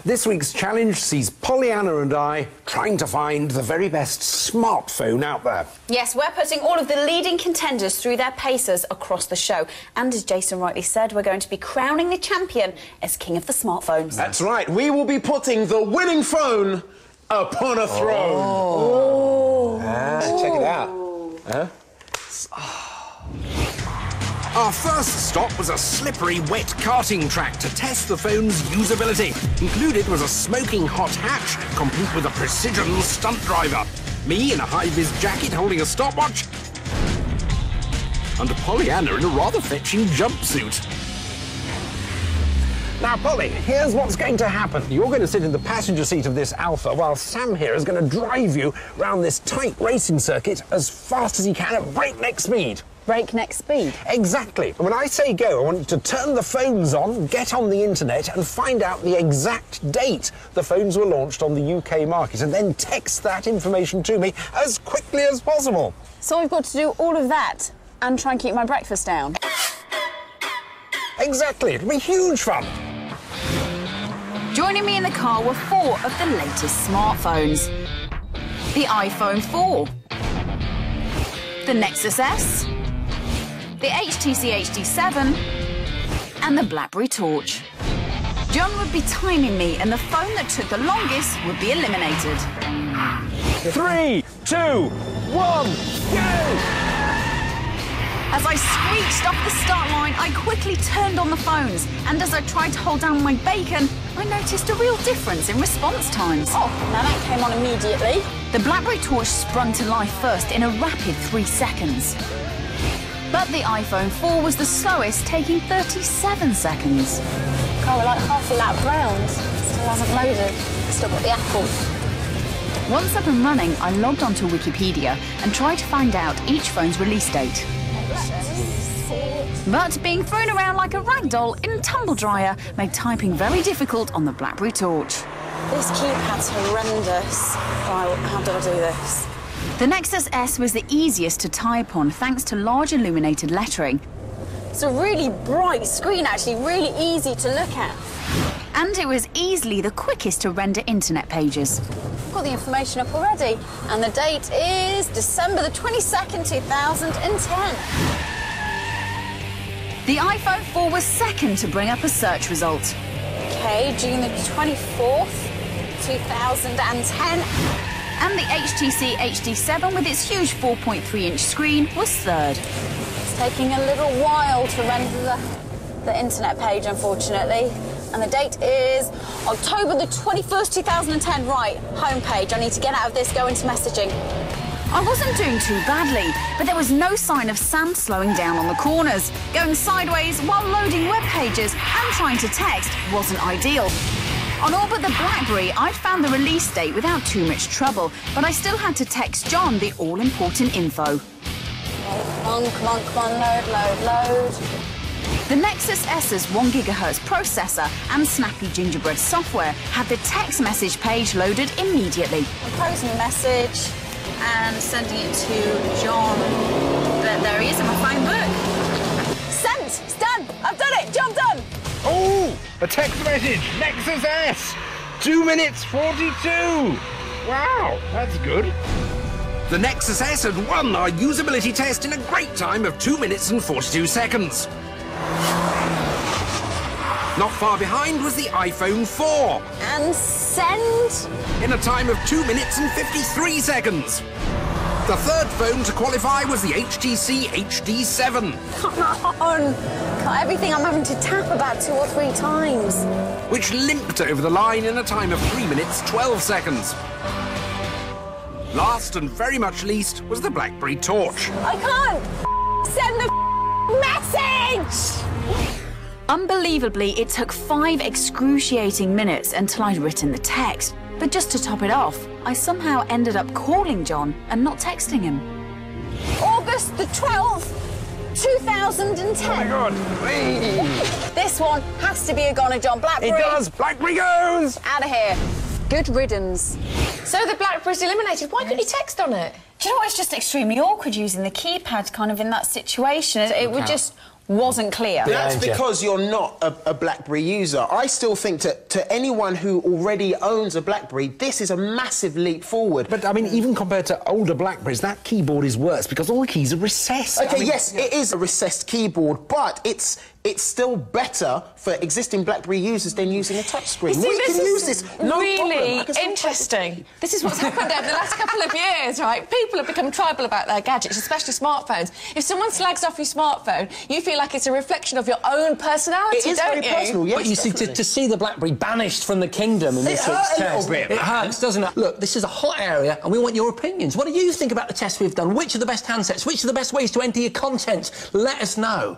This week's challenge sees Pollyanna and I trying to find the very best smartphone out there. Yes, we're putting all of the leading contenders through their paces across the show. And as Jason rightly said, we're going to be crowning the champion as king of the smartphones. That's right. We will be putting the winning phone upon a throne. Oh. Check it out. Huh? Our first stop was a slippery, wet karting track to test the phone's usability. Included was a smoking hot hatch, complete with a precision stunt driver. Me in a high-vis jacket holding a stopwatch. And Pollyanna in a rather fetching jumpsuit. Now, Polly, here's what's going to happen. You're going to sit in the passenger seat of this Alpha while Sam here is going to drive you around this tight racing circuit as fast as he can at breakneck speed. Breakneck speed? Exactly. And when I say go, I want you to turn the phones on, get on the internet and find out the exact date the phones were launched on the UK market and then text that information to me as quickly as possible. So I've got to do all of that and try and keep my breakfast down? Exactly. It'll be huge fun. Joining me in the car were 4 of the latest smartphones. The iPhone 4, the Nexus S, the HTC HD7 and the Blackberry Torch. John would be timing me and the phone that took the longest would be eliminated. 3, 2, 1, go! As I screeched off the start line, I quickly turned on the phones, and as I tried to hold down my bacon, I noticed a real difference in response times. Oh, now that came on immediately. The Blackberry Torch sprung to life first in a rapid 3 seconds. But the iPhone 4 was the slowest, taking 37 seconds. God, we're like half a lap round. Still hasn't loaded. Still got the apple. Once up and running, I logged onto Wikipedia and tried to find out each phone's release date. But being thrown around like a rag doll in a tumble dryer made typing very difficult on the Blackberry Torch. This keypad's horrendous. Right, how do I do this? The Nexus S was the easiest to type on thanks to large illuminated lettering. It's a really bright screen, actually, really easy to look at. And it was easily the quickest to render internet pages. I've got the information up already. And the date is December the 22nd, 2010. The iPhone 4 was second to bring up a search result. OK, June the 24th, 2010. And the HTC HD7 with its huge 4.3-inch screen was third. It's taking a little while to render the internet page, unfortunately. And the date is October the 21st, 2010. Right, homepage. I need to get out of this, go into messaging. I wasn't doing too badly, but there was no sign of Sam slowing down on the corners. Going sideways while loading web pages and trying to text wasn't ideal. On all but the Blackberry, I'd found the release date without too much trouble, but I still had to text John the all-important info. Come on, come on, come on, load, load, load. The Nexus S's 1 GHz processor and snappy gingerbread software had the text message page loaded immediately. Composing a message and sending it to John. There he is in my phone book. Sent! It's done! I've done it! Job done! Oh, a text message, Nexus S, 2 minutes 42. Wow, that's good. The Nexus S had won our usability test in a great time of 2 minutes and 42 seconds. Not far behind was the iPhone 4. And send. In a time of 2 minutes and 53 seconds. The third phone to qualify was the HTC HD7. Come on. Got everything I'm having to tap about 2 or 3 times. Which limped over the line in a time of 3 minutes 12 seconds. Last and very much least was the Blackberry Torch. I can't send the message! Unbelievably, it took 5 excruciating minutes until I'd written the text. But just to top it off, I somehow ended up calling John and not texting him. August the 12th, 2010. Oh my God. Hey. This one has to be a goner, John. Blackberry. It does. Blackberry goes. Out of here. Good riddance. So the Blackberry's eliminated. Why couldn't you text on it? Do you know what? It's just extremely awkward using the keypad kind of in that situation. It would just wasn't clear. That's because you're not a BlackBerry user. I still think to anyone who already owns a BlackBerry, this is a massive leap forward. But, I mean, even compared to older BlackBerries, that keyboard is worse because all the keys are recessed. OK, yes, it is a recessed keyboard, but it's still better for existing BlackBerry users than using a touchscreen. We can use this, no really problem. interesting. This is what's happened over the last couple of years, right? People have become tribal about their gadgets, especially smartphones. If someone slags off your smartphone, you feel like it's a reflection of your own personality, It is don't very you? personal, yes, But you see, to see the BlackBerry banished from the kingdom in this week's hurt a little test, bit. it hurts, doesn't it? Look, this is a hot area, and we want your opinions. What do you think about the tests we've done? Which are the best handsets? Which are the best ways to enter your content? Let us know.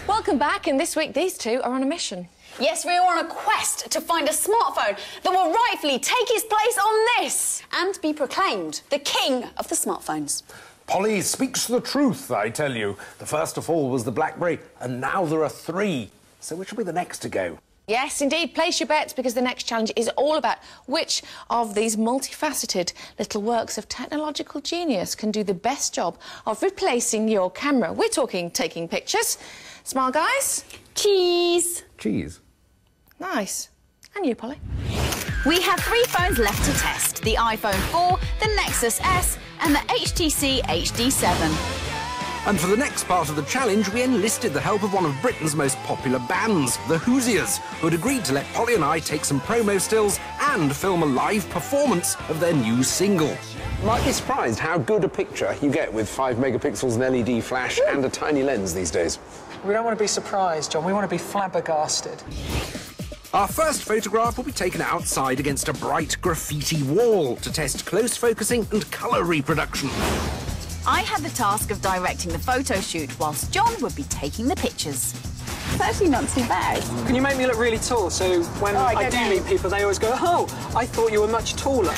Welcome back, and this week these two are on a mission. Yes, we are on a quest to find a smartphone that will rightfully take its place on this and be proclaimed the king of the smartphones. Polly speaks the truth, I tell you. The first of all was the BlackBerry, and now there are 3. So which will be the next to go? Yes, indeed. Place your bets, because the next challenge is all about which of these multifaceted little works of technological genius can do the best job of replacing your camera. We're talking taking pictures. Smile, guys. Cheese. Cheese. Nice. And you, Polly? We have 3 phones left to test: the iPhone 4, the Nexus S and the HTC HD7. And for the next part of the challenge, we enlisted the help of one of Britain's most popular bands, the Hoosiers, who had agreed to let Polly and I take some promo stills and film a live performance of their new single. You might be surprised how good a picture you get with 5 megapixels, an LED flash and a tiny lens these days. We don't want to be surprised, John. We want to be flabbergasted. Our first photograph will be taken outside against a bright graffiti wall to test close focusing and colour reproduction. I had the task of directing the photo shoot, whilst John would be taking the pictures. It's actually not too bad. Can you make me look really tall so when I do meet people, they always go, oh, I thought you were much taller.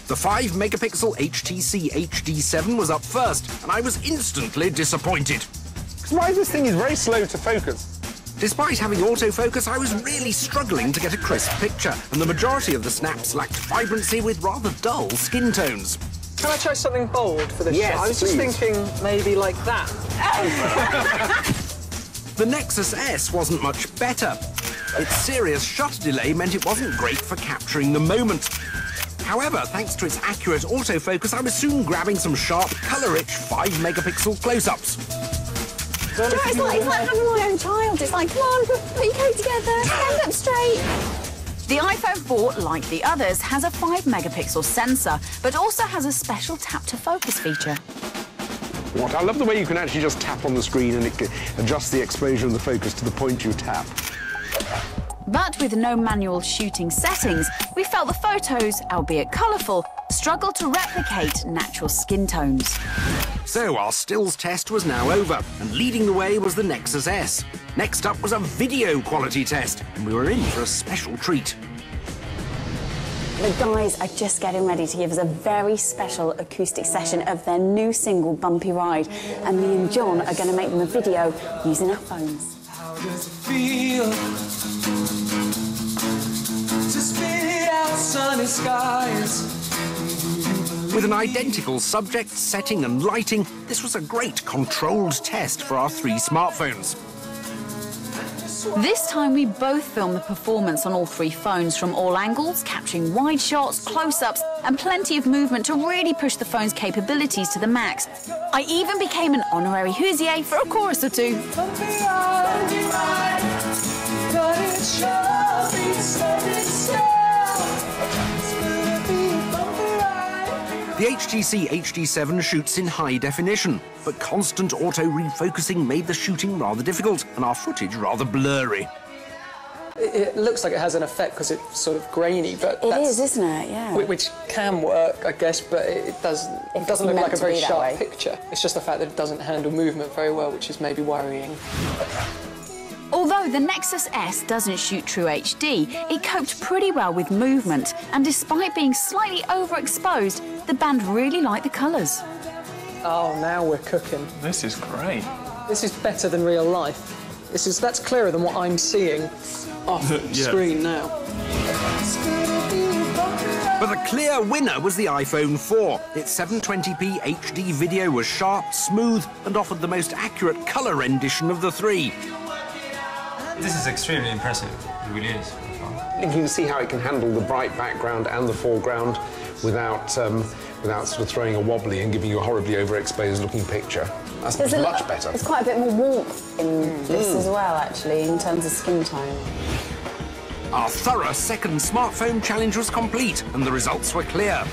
The 5 megapixel HTC HD7 was up first, and I was instantly disappointed. Why this thing is very slow to focus? Despite having autofocus, I was really struggling to get a crisp picture, and the majority of the snaps lacked vibrancy with rather dull skin tones. Can I try something bold for this Yes, shot? I was please. just thinking maybe like that. The Nexus S wasn't much better. Its serious shutter delay meant it wasn't great for capturing the moment. However, thanks to its accurate autofocus, I was soon grabbing some sharp, colour-rich 5 megapixel close-ups. It's like having my own child. It's like, come on, put your coat together, stand up straight. The iPhone 4, like the others, has a 5 megapixel sensor, but also has a special tap-to-focus feature. What? I love the way you can actually just tap on the screen and it adjusts the exposure and the focus to the point you tap. But with no manual shooting settings, we felt the photos, albeit colourful, struggled to replicate natural skin tones. So our stills test was now over, and leading the way was the Nexus S. Next up was a video quality test, and we were in for a special treat. The guys are just getting ready to give us a very special acoustic session of their new single, Bumpy Ride. And me and John are going to make them a video using our phones. How does it feel to spit out sunny skies? With an identical subject, setting and lighting, this was a great controlled test for our 3 smartphones. This time we both filmed the performance on all 3 phones from all angles, capturing wide shots, close-ups and plenty of movement to really push the phone's capabilities to the max. I even became an honorary Hoosier for a chorus or 2. The HTC HD7 shoots in high definition, but constant auto-refocusing made the shooting rather difficult and our footage rather blurry. It looks like it has an effect because it's sort of grainy, but It is, isn't it? Yeah. Which can work, I guess, but it doesn't look like a very sharp picture. It's just the fact that it doesn't handle movement very well, which is maybe worrying. Although the Nexus S doesn't shoot true HD, it coped pretty well with movement, and despite being slightly overexposed, the band really liked the colours. Oh, now we're cooking. This is great. This is better than real life. That's clearer than what I'm seeing off screen now. It's gonna be bumpy ride. But the clear winner was the iPhone 4. Its 720p HD video was sharp, smooth, and offered the most accurate colour rendition of the three. This is extremely impressive. It really is. You can see how it can handle the bright background and the foreground without sort of throwing a wobbly and giving you a horribly overexposed looking picture. That's much better. There's quite a bit more warmth in this as well, actually, in terms of skin tone. Our thorough second smartphone challenge was complete, and the results were clear.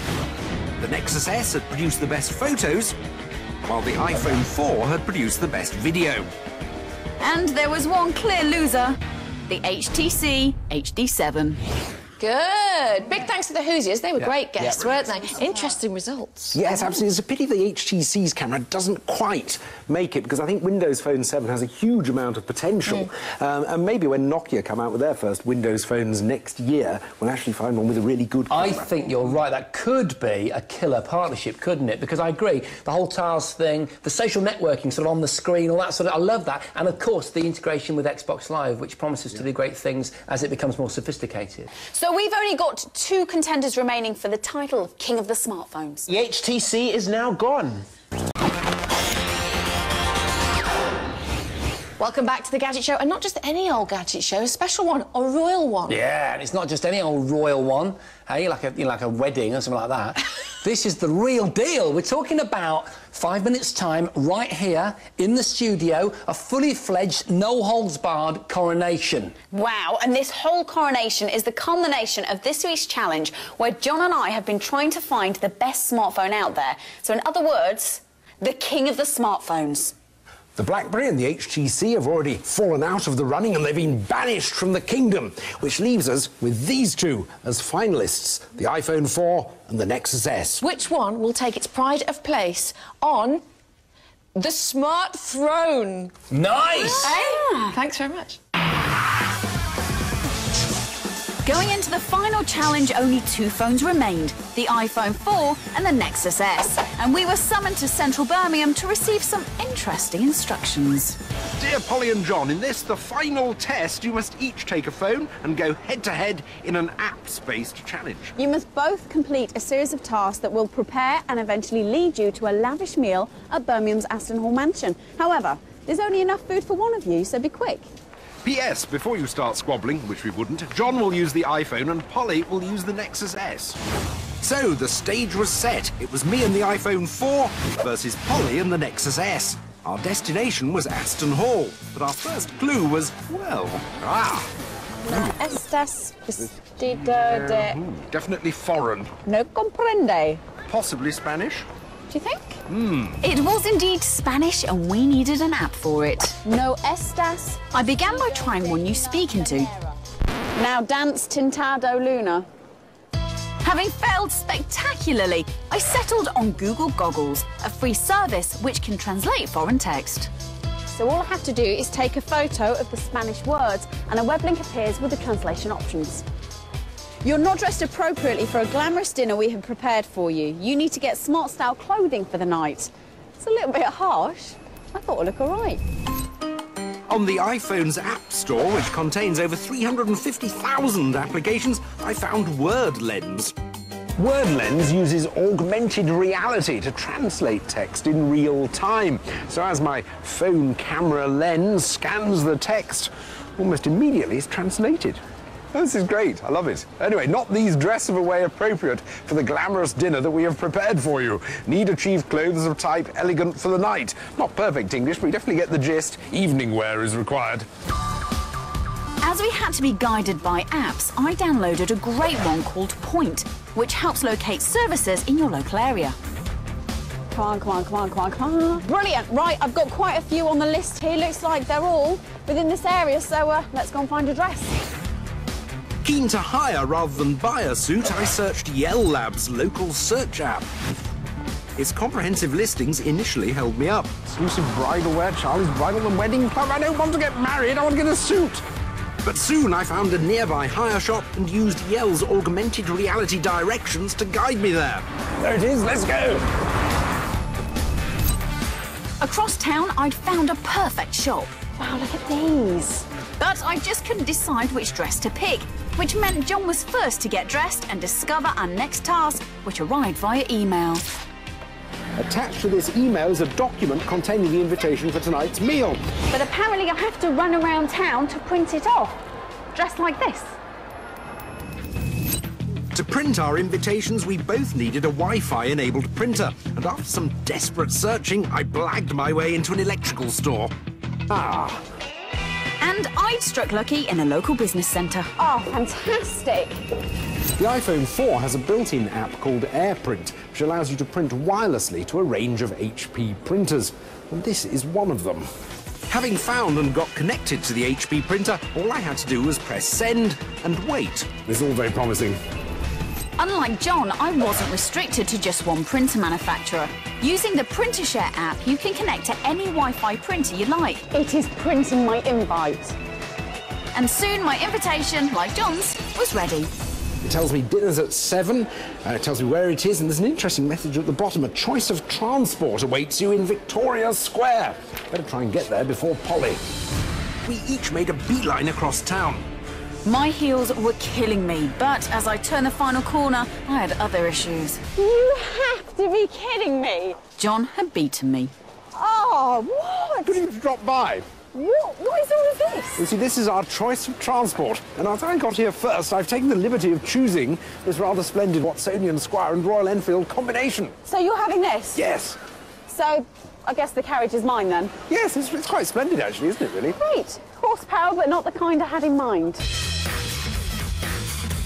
The Nexus S had produced the best photos, while the iPhone 4 had produced the best video. And there was one clear loser, the HTC HD7. Good. Big thanks to the Hoosiers. They were great guests, weren't they? Interesting results. Yes, absolutely. It's a pity the HTC's camera doesn't quite make it, because I think Windows Phone 7 has a huge amount of potential. And maybe when Nokia come out with their first Windows phones next year, we'll actually find one with a really good camera. I think you're right. That could be a killer partnership, couldn't it? Because I agree, the whole Tiles thing, the social networking sort of on the screen, all that sort of... I love that. And, of course, the integration with Xbox Live, which promises to do great things as it becomes more sophisticated. So we've only got 2 contenders remaining for the title of King of the Smartphones. The HTC is now gone. Welcome back to the Gadget Show, and not just any old Gadget Show, a special one, a royal one. Yeah, and it's not just any old royal one, hey, like a wedding or something like that. This is the real deal. We're talking about 5 minutes' time, right here in the studio, a fully fledged, no-holds-barred coronation. Wow, and this whole coronation is the culmination of this week's challenge, where John and I have been trying to find the best smartphone out there. So in other words, the king of the smartphones. The BlackBerry and the HTC have already fallen out of the running, and they've been banished from the kingdom, which leaves us with these two as finalists, the iPhone 4 and the Nexus S. Which one will take its pride of place on the smart throne? Nice! Hey? Thanks very much. Going into the final challenge, only 2 phones remained, the iPhone 4 and the Nexus S. And we were summoned to central Birmingham to receive some interesting instructions. Dear Polly and John, in this, the final test, you must each take a phone and go head-to-head in an apps-based challenge. You must both complete a series of tasks that will prepare and eventually lead you to a lavish meal at Birmingham's Aston Hall mansion. However, there's only enough food for one of you, so be quick. P.S. Before you start squabbling, which we wouldn't, John will use the iPhone and Polly will use the Nexus S. So, the stage was set. It was me and the iPhone 4 versus Polly and the Nexus S. Our destination was Aston Hall, but our first clue was, well, Estás vestido de... definitely foreign. No comprende. Possibly Spanish. Do you think? It was indeed Spanish, and we needed an app for it. No estas. I began by trying one you speak into. Now dance Tintado Luna. Having failed spectacularly, I settled on Google Goggles, a free service which can translate foreign text. So all I have to do is take a photo of the Spanish words, and a web link appears with the translation options. You're not dressed appropriately for a glamorous dinner we have prepared for you. You need to get smart style clothing for the night. It's a little bit harsh. I thought it would look all right. On the iPhone's App Store, which contains over 350,000 applications, I found Word Lens. Word Lens uses augmented reality to translate text in real time. So as my phone camera lens scans the text, almost immediately it's translated. This is great. I love it. Anyway, not these dress of a way appropriate for the glamorous dinner that we have prepared for you. Need achieve clothes of type elegant for the night. Not perfect English, but you definitely get the gist. Evening wear is required. As we had to be guided by apps, I downloaded a great one called Point, which helps locate services in your local area. Come on, come on, come on, come on, come on. Brilliant. Right, I've got quite a few on the list here. Looks like they're all within this area, so let's go and find a dress. Keen to hire rather than buy a suit, I searched Yell Lab's local search app. Its comprehensive listings initially held me up. Exclusive bridal wear, Charlie's Bridal and Wedding Club. I don't want to get married, I want to get a suit. But soon I found a nearby hire shop and used Yell's augmented reality directions to guide me there. There it is, let's go. Across town, I'd found a perfect shop. Wow, look at these. But I just couldn't decide which dress to pick. which meant John was first to get dressed and discover our next task, which arrived via email. Attached to this email is a document containing the invitation for tonight's meal. But apparently I have to run around town to print it off, dressed like this. To print our invitations, we both needed a Wi-Fi-enabled printer, and after some desperate searching, I blagged my way into an electrical store. And I'd struck lucky in a local business centre. Oh, fantastic. The iPhone 4 has a built-in app called AirPrint, which allows you to print wirelessly to a range of HP printers. And this is one of them. Having found and got connected to the HP printer, all I had to do was press send and wait. It's all very promising. Unlike John, I wasn't restricted to just one printer manufacturer. Using the PrinterShare app, you can connect to any Wi-Fi printer you like. It is printing my invite. And soon my invitation, like John's, was ready. It tells me dinner's at 7, it tells me where it is, and there's an interesting message at the bottom. A choice of transport awaits you in Victoria Square. Better try and get there before Polly. We each made a beeline across town. My heels were killing me, but as I turned the final corner, I had other issues. You have to be kidding me. John had beaten me. Oh, what? Could you drop by? What is all of this? You see, this is our choice of transport. And as I got here first, I've taken the liberty of choosing this rather splendid Watsonian Squire and Royal Enfield combination. So you're having this? Yes. So I guess the carriage is mine then? Yes, it's quite splendid actually, isn't it, really? Great. Horsepower, but not the kind I had in mind.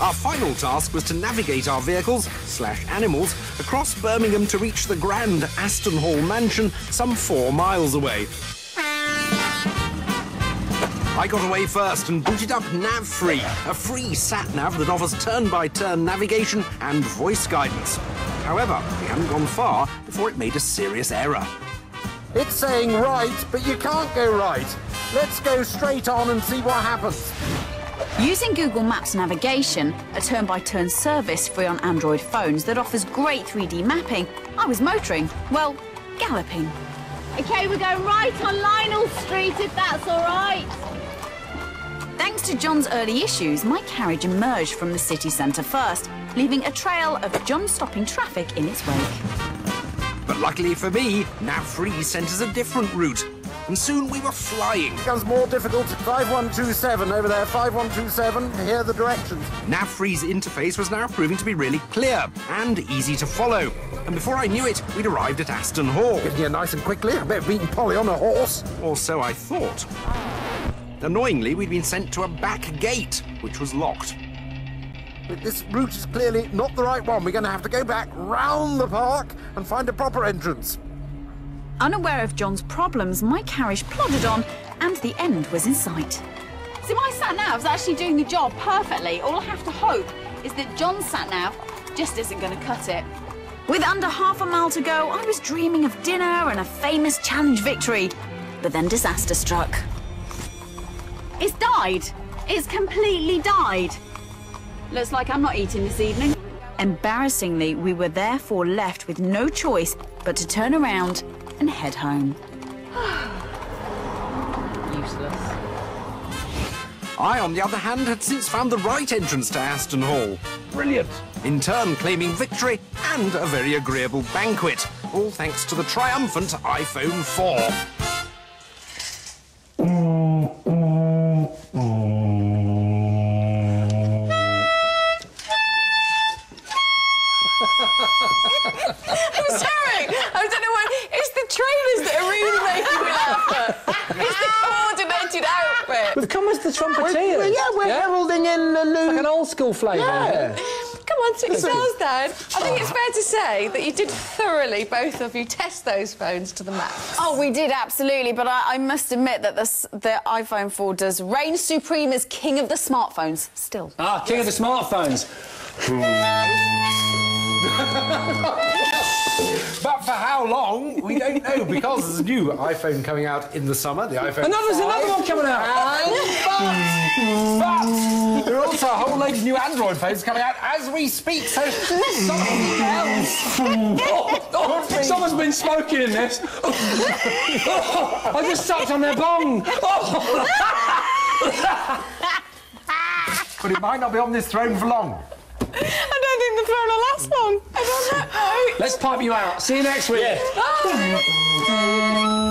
Our final task was to navigate our vehicles/animals across Birmingham to reach the grand Aston Hall mansion some 4 miles away. I got away first and booted up NavFree, a free sat-nav that offers turn-by-turn navigation and voice guidance. However, we hadn't gone far before it made a serious error. It's saying right, but you can't go right. Let's go straight on and see what happens. Using Google Maps navigation, a turn-by-turn service free on Android phones that offers great 3D mapping, I was motoring, well, galloping. OK, we're going right on Lionel Street, if that's all right. Thanks to John's early issues, my carriage emerged from the city centre first, leaving a trail of John stopping traffic in its wake. But luckily for me, NavFree sent us a different route, and soon we were flying. It becomes more difficult. 5127 over there, 5127. Hear the directions. NavFree's interface was now proving to be really clear and easy to follow. And before I knew it, we'd arrived at Aston Hall. Getting here nice and quickly. I bet beating Polly on a horse. Or so I thought. Annoyingly, we'd been sent to a back gate, which was locked. This route is clearly not the right one. We're going to have to go back round the park and find a proper entrance. Unaware of John's problems, my carriage plodded on, and the end was in sight. So my sat-nav's actually doing the job perfectly. All I have to hope is that John's sat-nav just isn't going to cut it. With under half a mile to go, I was dreaming of dinner and a famous challenge victory. But then disaster struck. It's died. It's completely died. Looks like I'm not eating this evening. Embarrassingly, we were therefore left with no choice but to turn around and head home. Useless. I, on the other hand, had since found the right entrance to Aston Hall. Brilliant. In turn, claiming victory and a very agreeable banquet, all thanks to the triumphant iPhone 4. I'm sorry. I don't know why. It's the trainers that are really making me laugh. It's the coordinated outfit. We've come as the trumpeters. We're heralding in a new... Like an old school flavour. Yeah. Come on, take yourselves down. I think it's fair to say that you did thoroughly, both of you, test those phones to the max. Oh, we did, absolutely, but I must admit that the iPhone 4 does reign supreme as king of the smartphones, still. Ah, king of the smartphones. But for how long, we don't know, because there's a new iPhone coming out in the summer, the iPhone 5. There's another one coming out. But there are also a whole load of new Android phones coming out as we speak, so something else. Someone's been smoking in this. I just sucked on their bong. but it might not be on this throne for long. I don't think the throne will last long. I don't know. Let's pipe you out. See you next week. Bye.